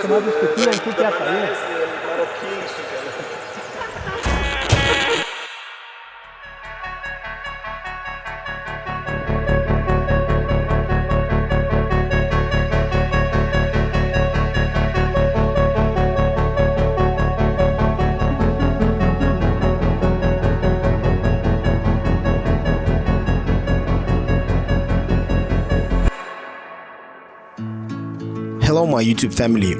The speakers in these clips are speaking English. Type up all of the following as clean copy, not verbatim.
más discutido en tutti a paese. Hello my YouTube family.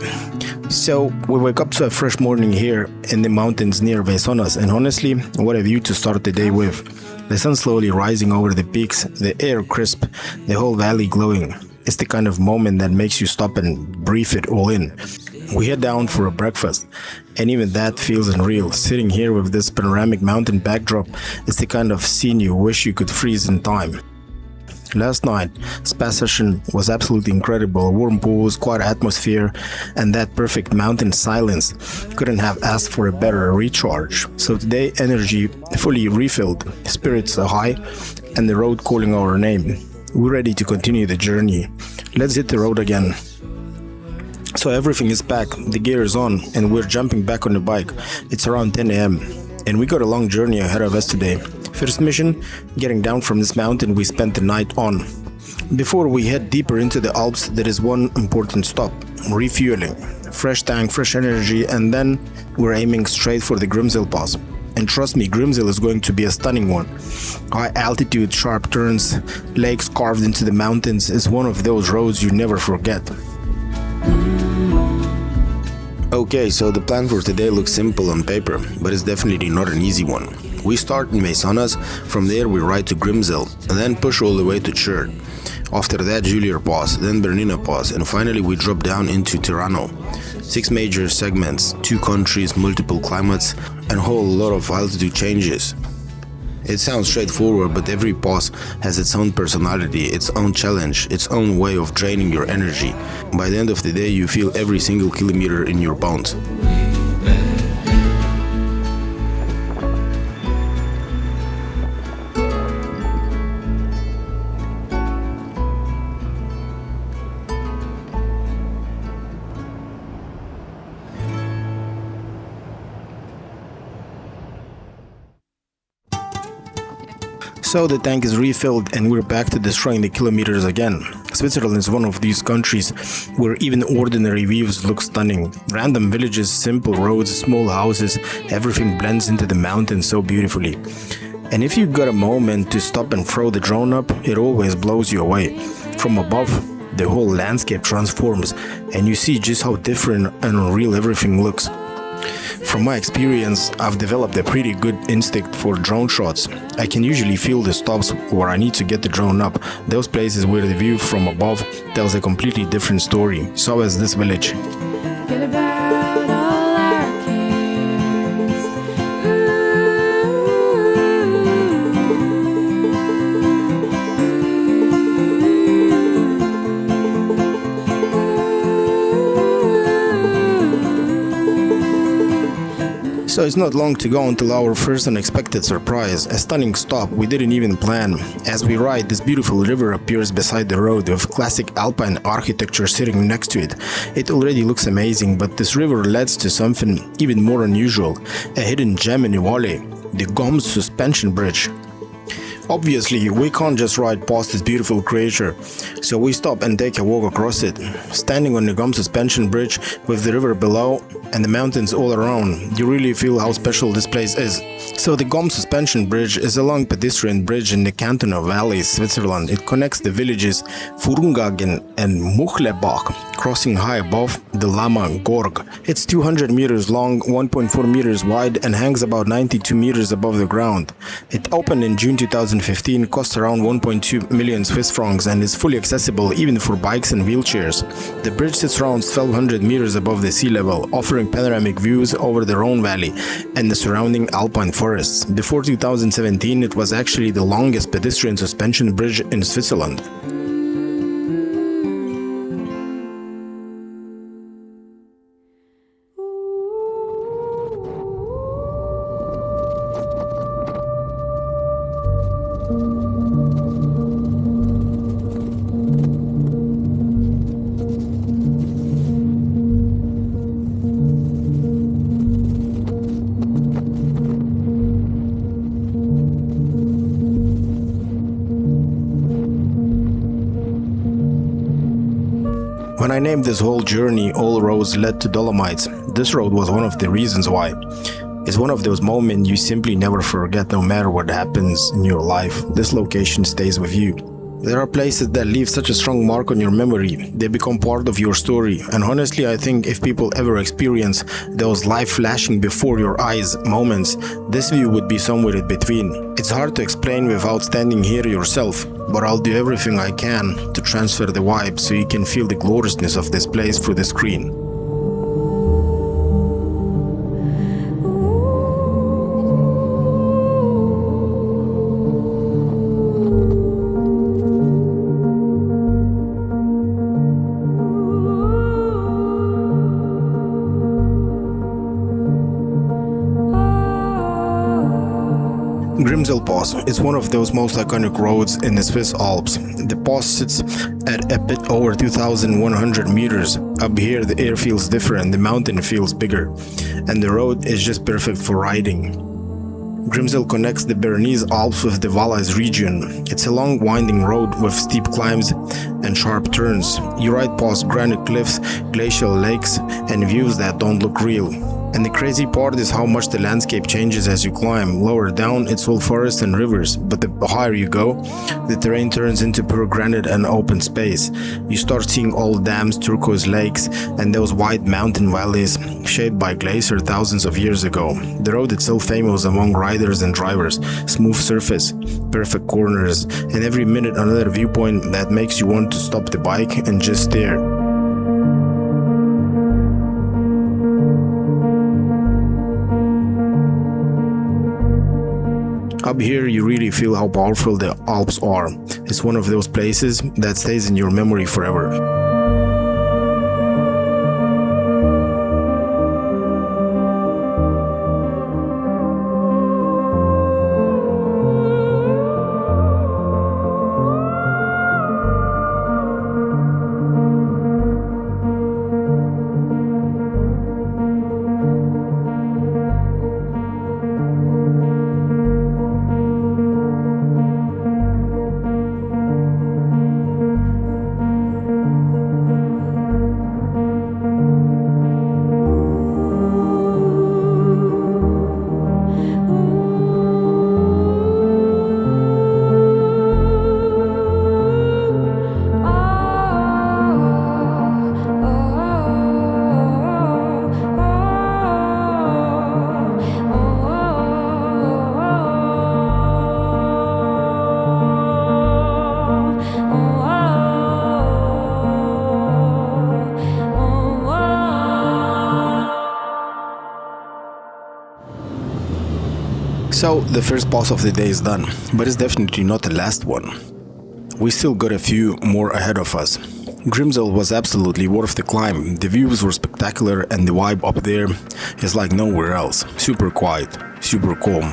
So we wake up to a fresh morning here in the mountains near Veysonnaz, and honestly, what a view to start the day with. The sun slowly rising over the peaks, the air crisp, the whole valley glowing. It's the kind of moment that makes you stop and breathe it all in. We head down for a breakfast, and even that feels unreal. Sitting here with this panoramic mountain backdrop is the kind of scene you wish you could freeze in time. Last night, spa session was absolutely incredible. Warm pools, quiet atmosphere, and that perfect mountain silence. Couldn't have asked for a better recharge. So today, energy fully refilled, spirits are high, and the road calling our name. We're ready to continue the journey. Let's hit the road again. So everything is packed, the gear is on, and we're jumping back on the bike. It's around 10 a.m. and we got a long journey ahead of us today. First mission, getting down from this mountain we spent the night on. Before we head deeper into the Alps, there is one important stop, refueling. Fresh tank, fresh energy, and then we're aiming straight for the Grimsel Pass. And trust me, Grimsel is going to be a stunning one. High altitude, sharp turns, lakes carved into the mountains is one of those roads you never forget. Okay, so the plan for today looks simple on paper, but it's definitely not an easy one. We start in Veysonnaz, from there we ride to Grimsel, and then push all the way to Chur. After that, Chur Pass, then Bernina Pass, and finally we drop down into Tirano. 6 major segments, 2 countries, multiple climates, and a whole lot of altitude changes. It sounds straightforward, but every pass has its own personality, its own challenge, its own way of draining your energy. By the end of the day, you feel every single kilometer in your bones. So the tank is refilled and we're back to destroying the kilometers again. Switzerland is one of these countries where even ordinary views look stunning. Random villages, simple roads, small houses, everything blends into the mountains so beautifully. And if you got a moment to stop and throw the drone up, it always blows you away. From above, the whole landscape transforms and you see just how different and unreal everything looks. From my experience, I've developed a pretty good instinct for drone shots. I can usually feel the stops where I need to get the drone up, those places where the view from above tells a completely different story. So is this village. Forget about all our cares. So it's not long to go until our first unexpected surprise, a stunning stop we didn't even plan. As we ride, this beautiful river appears beside the road with classic Alpine architecture sitting next to it. It already looks amazing, but this river leads to something even more unusual, a hidden gem in the valley, the Goms suspension bridge. Obviously, we can't just ride past this beautiful creature, so we stop and take a walk across it. Standing on the Goms suspension bridge with the river below and the mountains all around, you really feel how special this place is. So the Goms suspension bridge is a long pedestrian bridge in the canton of Valais, Switzerland. It connects the villages Furungagen and Muchlebach, crossing high above the Lama Gorg. It's 200 meters long, 1.4 meters wide, and hangs about 92 meters above the ground. It opened in June 2015, cost around 1.2 million Swiss francs, and is fully accessible even for bikes and wheelchairs. The bridge sits around 1200 meters above the sea level, offering panoramic views over the Rhone Valley and the surrounding Alpine forests. Before 2017, it was actually the longest pedestrian suspension bridge in Switzerland. When I named this whole journey All Roads Led to Dolomites, this road was one of the reasons why. It's one of those moments you simply never forget no matter what happens in your life. This location stays with you. There are places that leave such a strong mark on your memory. They become part of your story. And honestly, I think if people ever experience those life flashing before your eyes moments, this view would be somewhere in between. It's hard to explain without standing here yourself, but I'll do everything I can to transfer the vibe so you can feel the gloriousness of this place through the screen. Grimsel Pass is one of those most iconic roads in the Swiss Alps. The pass sits at a bit over 2,100 meters. Up here the air feels different, the mountain feels bigger, and the road is just perfect for riding. Grimsel connects the Bernese Alps with the Valais region. It's a long winding road with steep climbs and sharp turns. You ride past granite cliffs, glacial lakes, and views that don't look real. And the crazy part is how much the landscape changes as you climb. Lower down, it's all forest and rivers, but the higher you go, the terrain turns into pure granite and open space. You start seeing old dams, turquoise lakes, and those wide mountain valleys shaped by glacier thousands of years ago. The road itself famous among riders and drivers. Smooth surface, perfect corners, and every minute another viewpoint that makes you want to stop the bike and just stare. Up here, you really feel how powerful the Alps are. It's one of those places that stays in your memory forever. So, the first pass of the day is done, but it's definitely not the last one. We still got a few more ahead of us. Grimsel was absolutely worth the climb. The views were spectacular and the vibe up there is like nowhere else. Super quiet, super calm.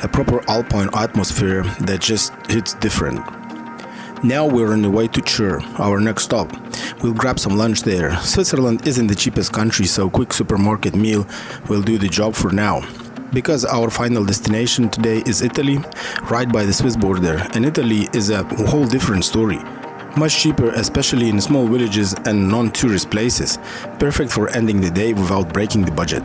A proper Alpine atmosphere that just hits different. Now we're on the way to Chur, our next stop. We'll grab some lunch there. Switzerland isn't the cheapest country, so quick supermarket meal will do the job for now. Because our final destination today is Italy, right by the Swiss border, and Italy is a whole different story. Much cheaper, especially in small villages and non-tourist places. Perfect for ending the day without breaking the budget.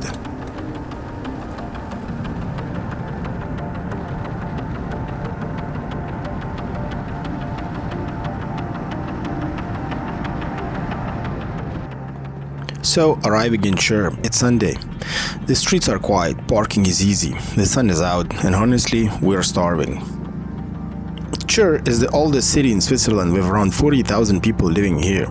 So, arriving in Chur, it's Sunday. The streets are quiet, parking is easy, the sun is out, and honestly, we're starving. Chur is the oldest city in Switzerland with around 40,000 people living here.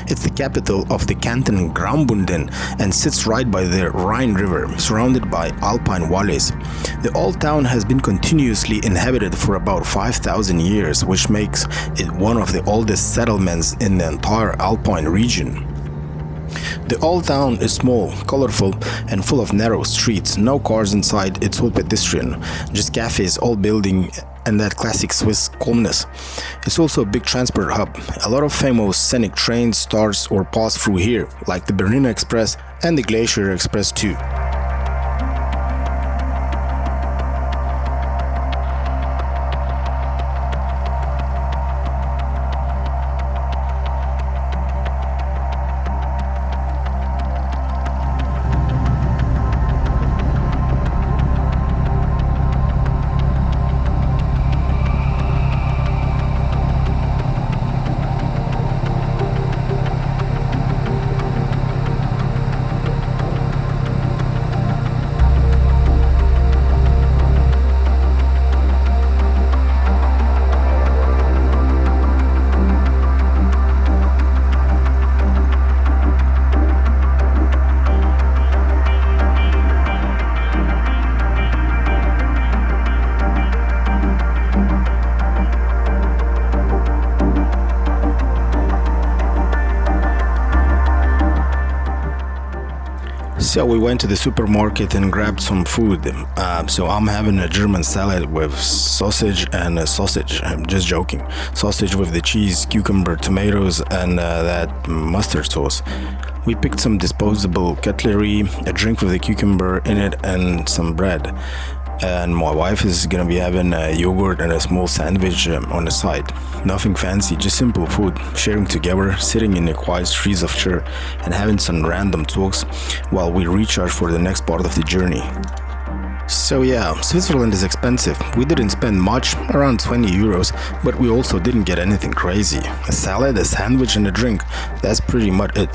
It's the capital of the canton Graubünden and sits right by the Rhine River, surrounded by Alpine valleys. The old town has been continuously inhabited for about 5,000 years, which makes it one of the oldest settlements in the entire Alpine region. The old town is small, colorful, and full of narrow streets. No cars inside, it's all pedestrian. Just cafes, old building, and that classic Swiss calmness. It's also a big transport hub. A lot of famous scenic trains starts or pass through here, like the Bernina Express and the Glacier Express too. So we went to the supermarket and grabbed some food. So I'm having a German salad with sausage and a sausage. I'm just joking. Sausage with the cheese, cucumber, tomatoes, and that mustard sauce. We picked some disposable cutlery, a drink with the cucumber in it, and some bread. And my wife is gonna be having a yogurt and a small sandwich on the side. Nothing fancy, just simple food, sharing together, sitting in the quiet streets of Chur and having some random talks while we recharge for the next part of the journey. So yeah, Switzerland is expensive. We didn't spend much, around 20 euros, but we also didn't get anything crazy. A salad, a sandwich and a drink, that's pretty much it.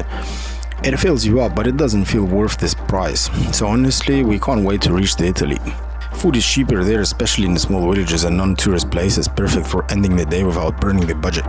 It fills you up, but it doesn't feel worth this price. So honestly, we can't wait to reach Italy. Food is cheaper there, especially in the small villages and non-tourist places, perfect for ending the day without burning the budget.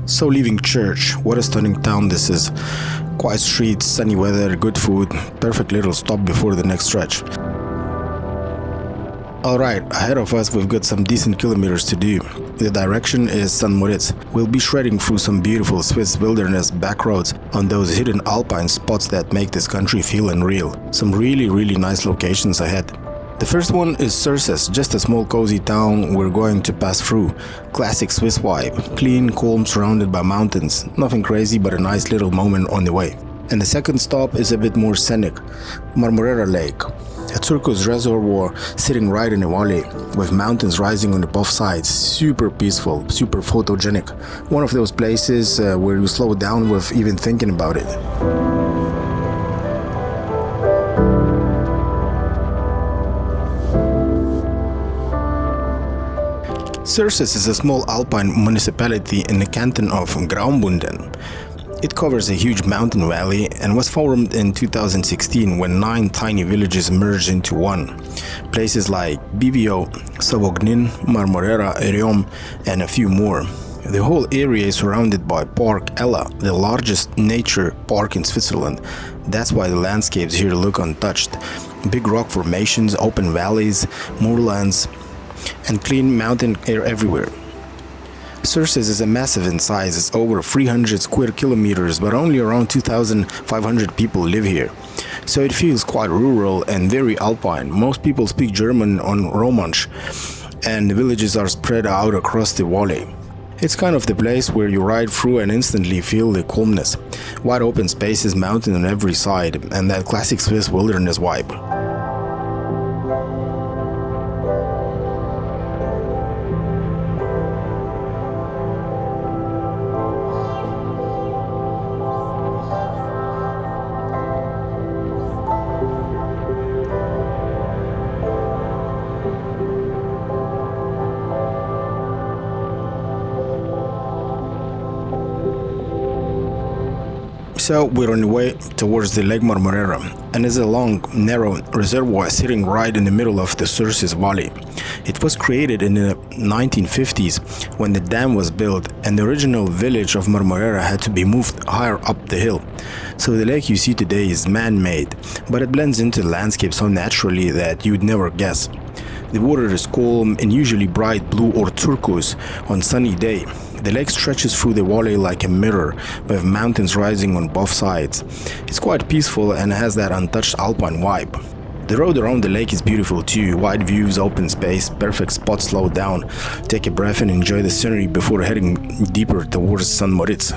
So leaving church, what a stunning town this is. Quiet streets, sunny weather, good food, perfect little stop before the next stretch. Alright, ahead of us we've got some decent kilometers to do. The direction is St. Moritz. We'll be shredding through some beautiful Swiss wilderness backroads on those hidden Alpine spots that make this country feel unreal. Some really nice locations ahead. The first one is Surses, just a small cozy town we're going to pass through. Classic Swiss vibe, clean, calm, surrounded by mountains. Nothing crazy, but a nice little moment on the way. And the second stop is a bit more scenic, Marmorera Lake. A turquoise reservoir sitting right in a valley, with mountains rising on the both sides. Super peaceful, super photogenic. One of those places where you slow down with even thinking about it. Surses is a small Alpine municipality in the canton of Graubünden. It covers a huge mountain valley and was formed in 2016 when 9 tiny villages merged into one. Places like Bivio, Savognin, Marmorera, Eriom, and a few more. The whole area is surrounded by Park Ella, the largest nature park in Switzerland. That's why the landscapes here look untouched. Big rock formations, open valleys, moorlands, and clean mountain air everywhere. Surses is a massive in size. It's over 300 square kilometers, but only around 2,500 people live here. So it feels quite rural and very alpine. Most people speak German on Romansh, and the villages are spread out across the valley. It's kind of the place where you ride through and instantly feel the calmness. Wide open spaces, mountain on every side, and that classic Swiss wilderness vibe. So we're on the way towards the Lake Marmorera, and it's a long, narrow reservoir sitting right in the middle of the Surses Valley. It was created in the 1950s when the dam was built, and the original village of Marmorera had to be moved higher up the hill. So the lake you see today is man-made, but it blends into the landscape so naturally that you'd never guess. The water is calm and usually bright blue or turquoise on sunny day. The lake stretches through the valley like a mirror, with mountains rising on both sides. It's quite peaceful and has that untouched alpine vibe. The road around the lake is beautiful too, wide views, open space, perfect spot, slow down, take a breath and enjoy the scenery before heading deeper towards St. Moritz.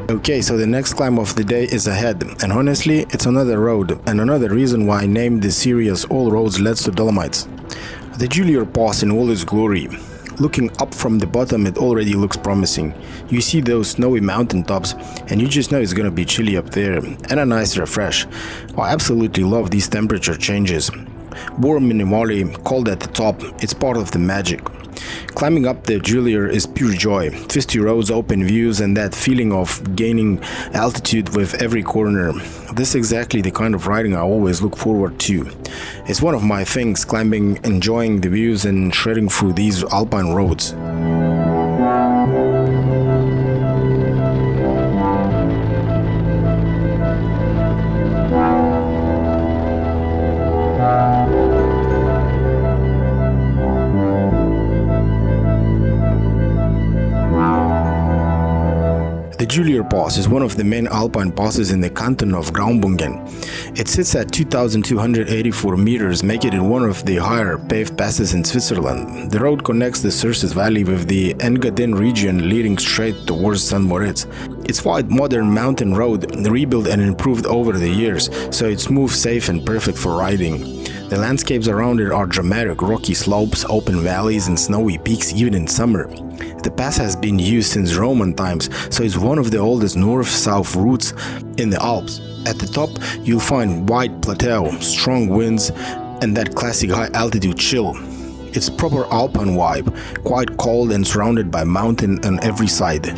Okay, so the next climb of the day is ahead, and honestly, it's another road, and another reason why I named this series All Roads Leads to Dolomites. The Chur Pass in all its glory. Looking up from the bottom, it already looks promising. You see those snowy mountain tops, and you just know it's gonna be chilly up there, and a nice refresh. I absolutely love these temperature changes. Warm in the valley, cold at the top, it's part of the magic. Climbing up the Chur is pure joy, twisty roads, open views, and that feeling of gaining altitude with every corner. This is exactly the kind of riding I always look forward to. It's one of my things, climbing, enjoying the views and shredding through these Alpine roads. The Chur Pass is one of the main Alpine passes in the canton of Graubünden. It sits at 2,284 meters, making it one of the higher paved passes in Switzerland. The road connects the Surses Valley with the Engadin region, leading straight towards St. Moritz. It's wide, modern mountain road, rebuilt and improved over the years, so it's smooth, safe and perfect for riding. The landscapes around it are dramatic, rocky slopes, open valleys and snowy peaks even in summer. The pass has been used since Roman times, so it's one of the oldest north-south routes in the Alps. At the top, you'll find wide plateau, strong winds, and that classic high-altitude chill. It's proper Alpine vibe, quite cold and surrounded by mountain on every side.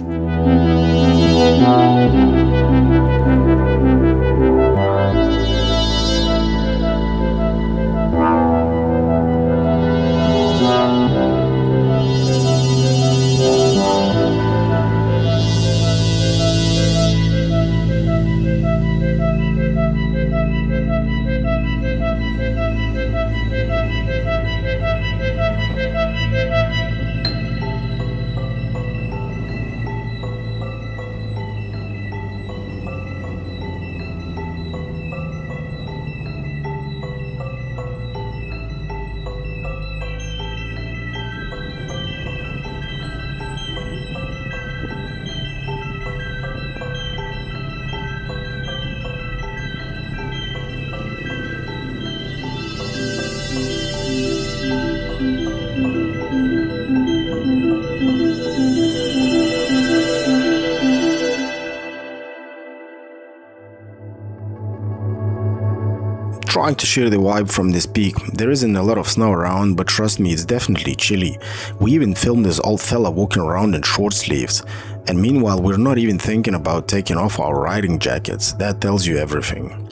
Trying to share the vibe from this peak. There isn't a lot of snow around, but trust me, it's definitely chilly. We even filmed this old fella walking around in short sleeves. And meanwhile, we're not even thinking about taking off our riding jackets. That tells you everything.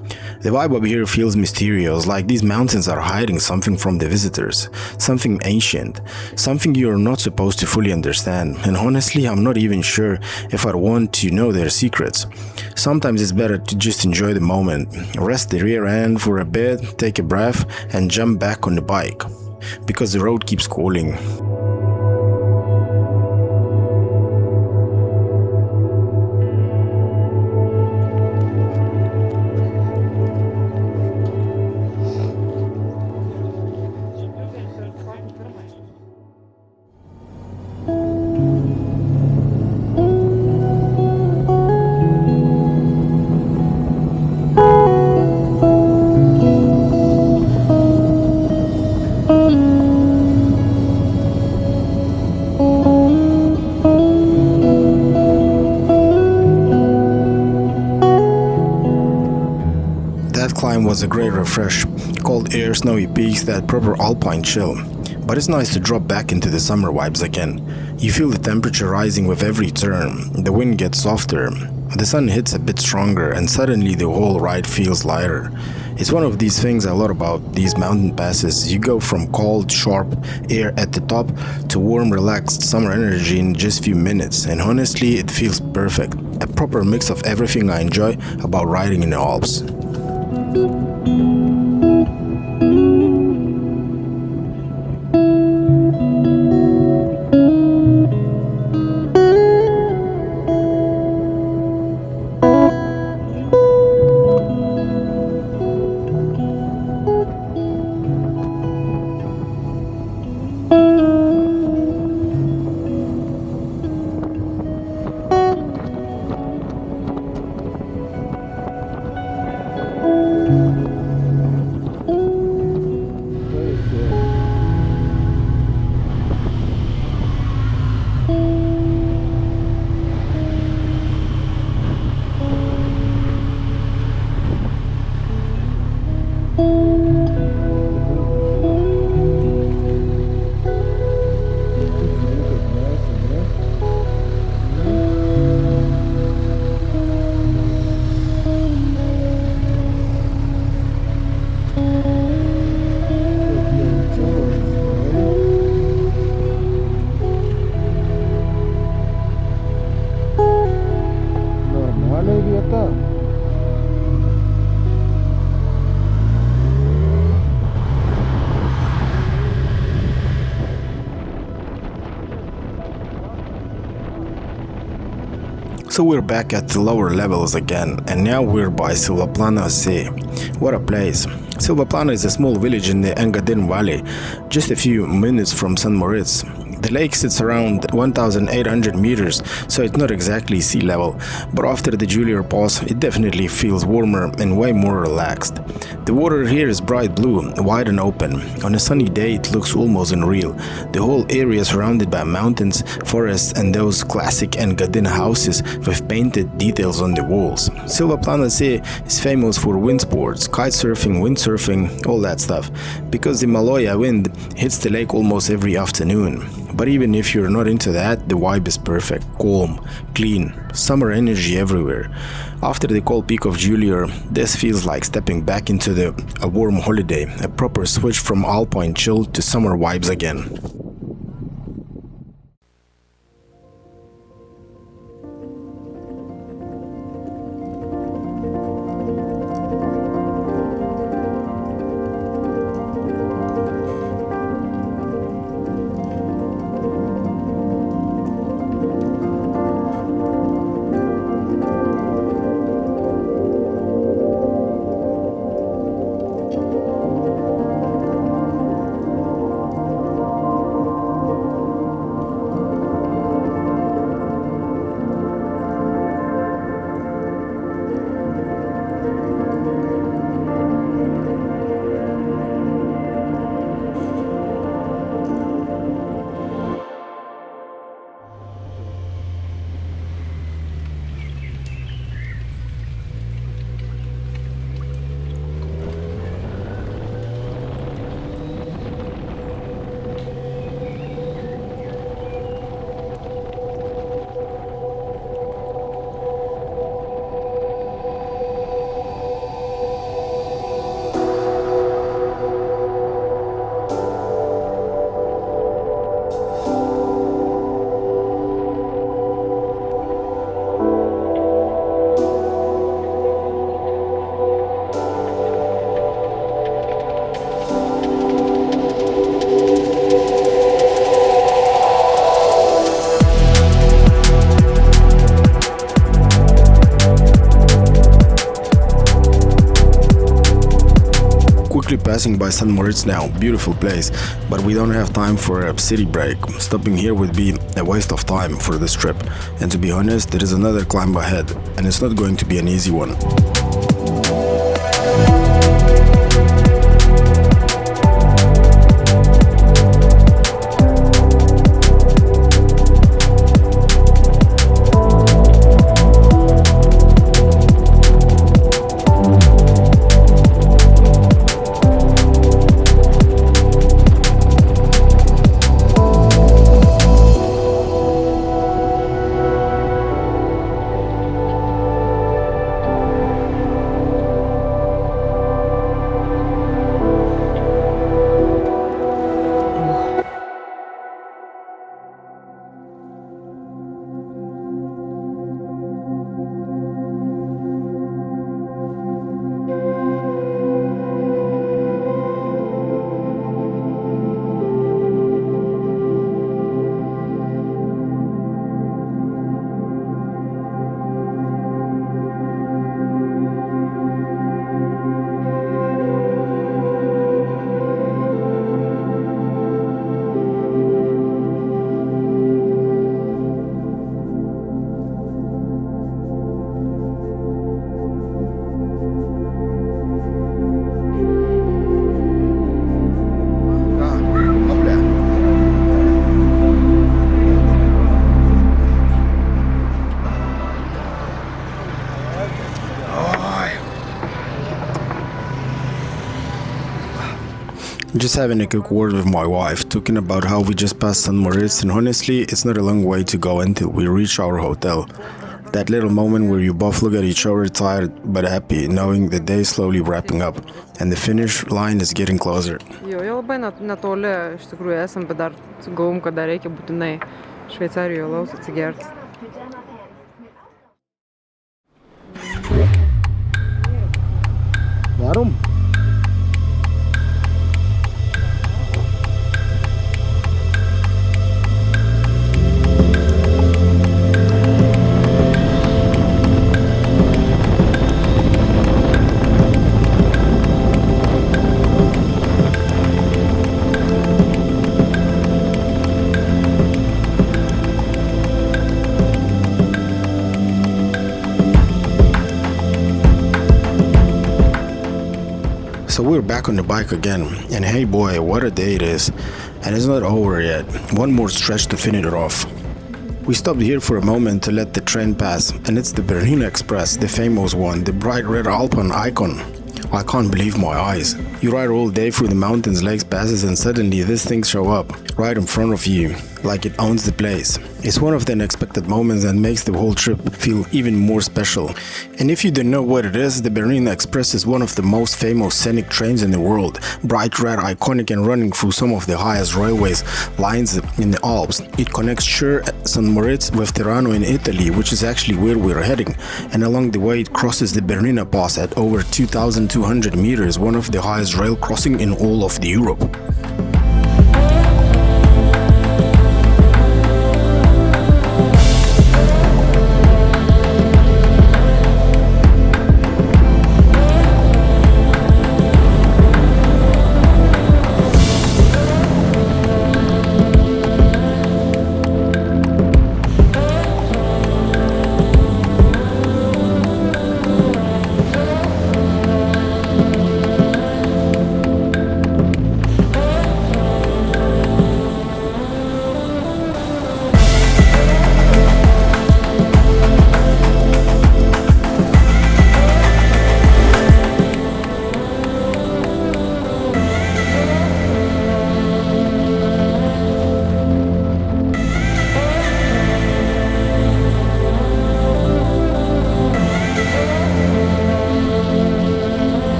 The vibe up here feels mysterious, like these mountains are hiding something from the visitors, something ancient, something you're not supposed to fully understand, and honestly I'm not even sure if I want to know their secrets. Sometimes it's better to just enjoy the moment, rest the rear end for a bit, take a breath and jump back on the bike, because the road keeps calling. was a great refresh, cold air, snowy peaks, that proper Alpine chill. But it's nice to drop back into the summer vibes again. You feel the temperature rising with every turn, the wind gets softer, the sun hits a bit stronger, and suddenly the whole ride feels lighter. It's one of these things I love about these mountain passes. You go from cold, sharp air at the top to warm, relaxed summer energy in just few minutes, and honestly, it feels perfect. A proper mix of everything I enjoy about riding in the Alps. So we're back at the lower levels again, and now we're by Silvaplana Sea. What a place! Silvaplana is a small village in the Engadin Valley, just a few minutes from St. Moritz. The lake sits around 1,800 meters, so it's not exactly sea level, but after the Julier Pass, it definitely feels warmer and way more relaxed. The water here is bright blue, wide and open. On a sunny day, it looks almost unreal. The whole area is surrounded by mountains, forests, and those classic Engadin houses with painted details on the walls. Silvaplana Sea is famous for wind sports, kite surfing, windsurfing, all that stuff, because the Maloya wind hits the lake almost every afternoon. But even if you're not into that, the vibe is perfect, calm, clean, summer energy everywhere. After the cold peak of Julier, this feels like stepping back into a warm holiday, a proper switch from Alpine chill to summer vibes again. Passing by St. Moritz now, beautiful place, but we don't have time for a city break. Stopping here would be a waste of time for this trip, and to be honest, there is another climb ahead, and it's not going to be an easy one. Just having a quick word with my wife, talking about how we just passed St. Moritz, and honestly, it's not a long way to go until we reach our hotel. That little moment where you both look at each other tired but happy, knowing the day is slowly wrapping up, and the finish line is getting closer. Jo labai netoli iš tikrųjų esam, bet dar galvom, kad dar reikia būtinai Šveicarijoje alaus atsigerti. Warum? So we're back on the bike again, and hey boy, what a day it is. And it's not over yet, one more stretch to finish it off. We stopped here for a moment to let the train pass, and it's the Bernina Express, the famous one, the bright red Alpine icon. I can't believe my eyes. You ride all day through the mountains, lakes, passes, and suddenly this thing show up, right in front of you, like it owns the place. It's one of the unexpected moments that makes the whole trip feel even more special. And if you don't know what it is, the Bernina Express is one of the most famous scenic trains in the world. Bright red, iconic, and running through some of the highest railways lines in the Alps. It connects Chur, St. Moritz with Tirano in Italy, which is actually where we're heading. And along the way it crosses the Bernina Pass at over 2,200 meters, one of the highest rail crossing in all of Europe.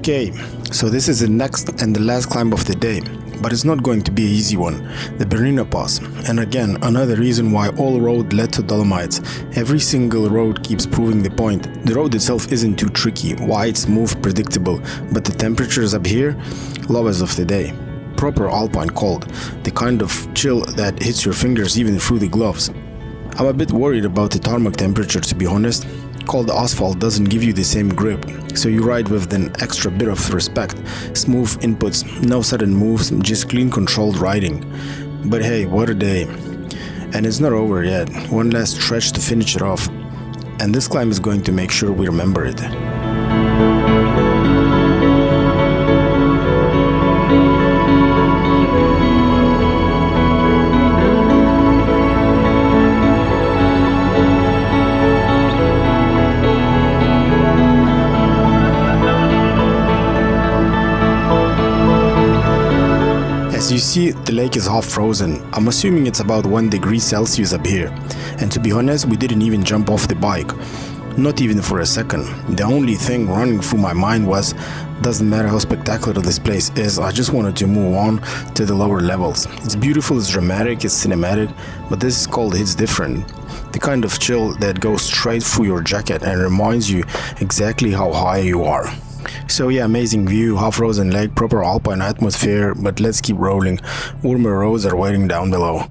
Okay, so this is the next and the last climb of the day, but it's not going to be an easy one, the Bernina Pass. And again, another reason why all road led to Dolomites. Every single road keeps proving the point. The road itself isn't too tricky, wide, smooth, predictable, but the temperatures up here, lowest of the day. Proper Alpine cold, the kind of chill that hits your fingers even through the gloves. I'm a bit worried about the tarmac temperature, to be honest. Cold asphalt doesn't give you the same grip, so you ride with an extra bit of respect. Smooth inputs, no sudden moves, just clean controlled riding. But hey, what a day. And it's not over yet, one last stretch to finish it off. And this climb is going to make sure we remember it. As you see, the lake is half frozen. I'm assuming it's about 1 degree Celsius up here. And to be honest, we didn't even jump off the bike. Not even for a second. The only thing running through my mind was, doesn't matter how spectacular this place is, I just wanted to move on to the lower levels. It's beautiful, it's dramatic, it's cinematic, but this is called Hits Different. The kind of chill that goes straight through your jacket and reminds you exactly how high you are. So yeah, amazing view, half-frozen lake, proper Alpine atmosphere, but let's keep rolling. Warmer roads are waiting down below.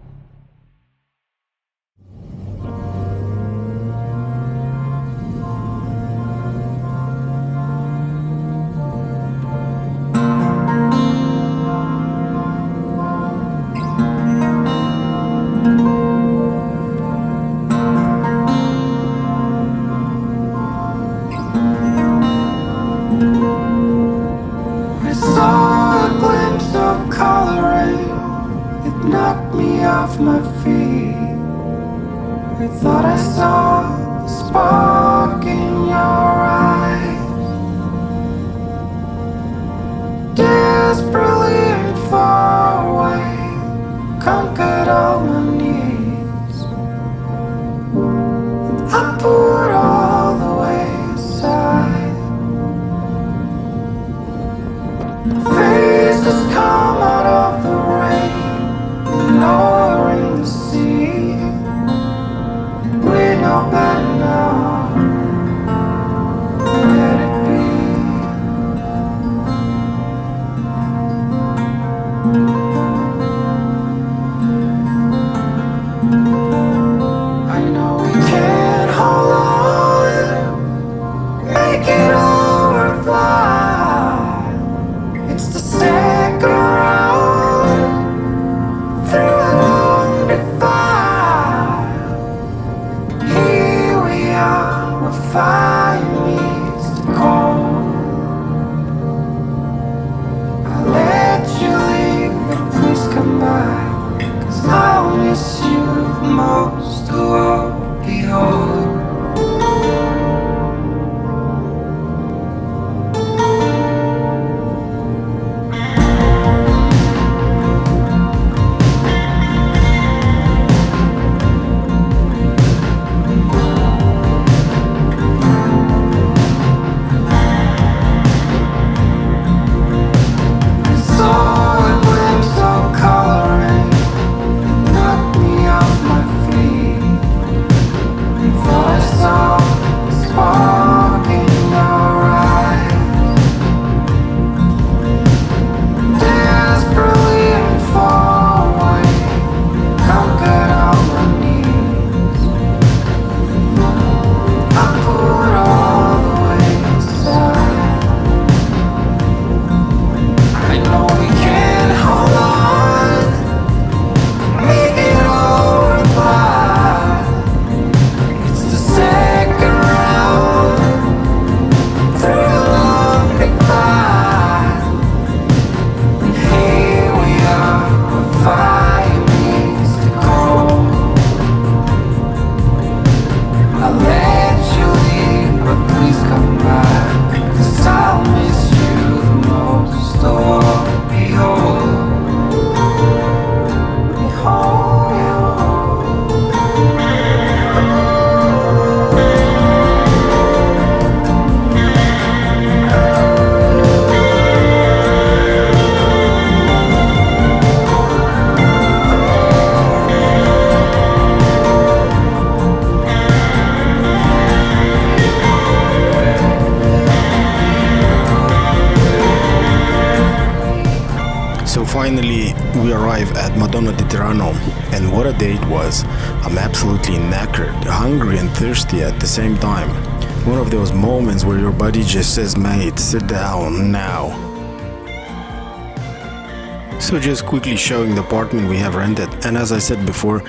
me off my feet. I thought I saw the spark in your eyes, desperately and far away, conquered all my needs. I put all the way aside. Faces come out of the rain, lowering the sea. We know better now. Let it be. I know we can't hold on, make it over, fly. It's the second round through a long divide. Here we are, where fire meets the cold. I let you leave, but please come back, 'cause I'll miss you the most of all. Behold, I saw a glimpse of coloring. It knocked me off my feet. I thought I saw a spark in your eyes, desperately and far away, conquered all my needs. I put all the way aside. I know we can't hold on, make it over, fly. It's the second round through the long divide. And here we are, where fire meets the cold. I let you leave, but please come back, 'cause I'll miss you the most of all. Behold, behold. So finally, we arrive at Madonna di Tirano, and what a day it was. I'm absolutely knackered, hungry and thirsty at the same time. One of those moments where your body just says, mate, sit down now. So just quickly showing the apartment we have rented, and as I said before,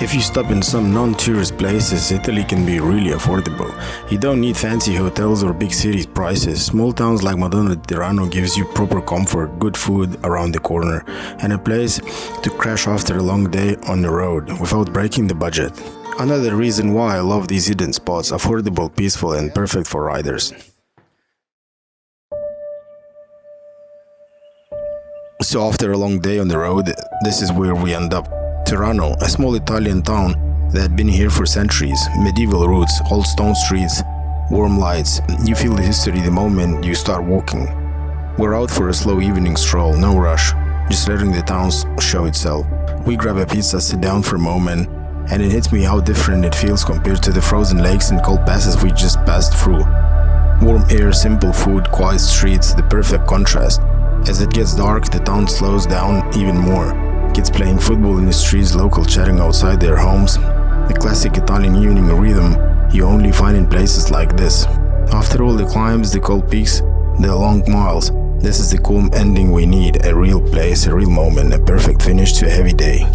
if you stop in some non-tourist places, Italy can be really affordable. You don't need fancy hotels or big cities prices. Small towns like Madonna di Tirano gives you proper comfort, good food around the corner, and a place to crash after a long day on the road without breaking the budget. Another reason why I love these hidden spots, affordable, peaceful and perfect for riders. So after a long day on the road, this is where we end up. Tirano, a small Italian town that had been here for centuries. Medieval roots, old stone streets, warm lights. You feel the history the moment you start walking. We're out for a slow evening stroll, no rush, just letting the town show itself. We grab a pizza, sit down for a moment, and it hits me how different it feels compared to the frozen lakes and cold passes we just passed through. Warm air, simple food, quiet streets, the perfect contrast. As it gets dark, the town slows down even more. Kids playing football in the streets, local chatting outside their homes. The classic Italian evening rhythm you only find in places like this. After all the climbs, the cold peaks, the long miles, this is the calm ending we need. A real place, a real moment, a perfect finish to a heavy day.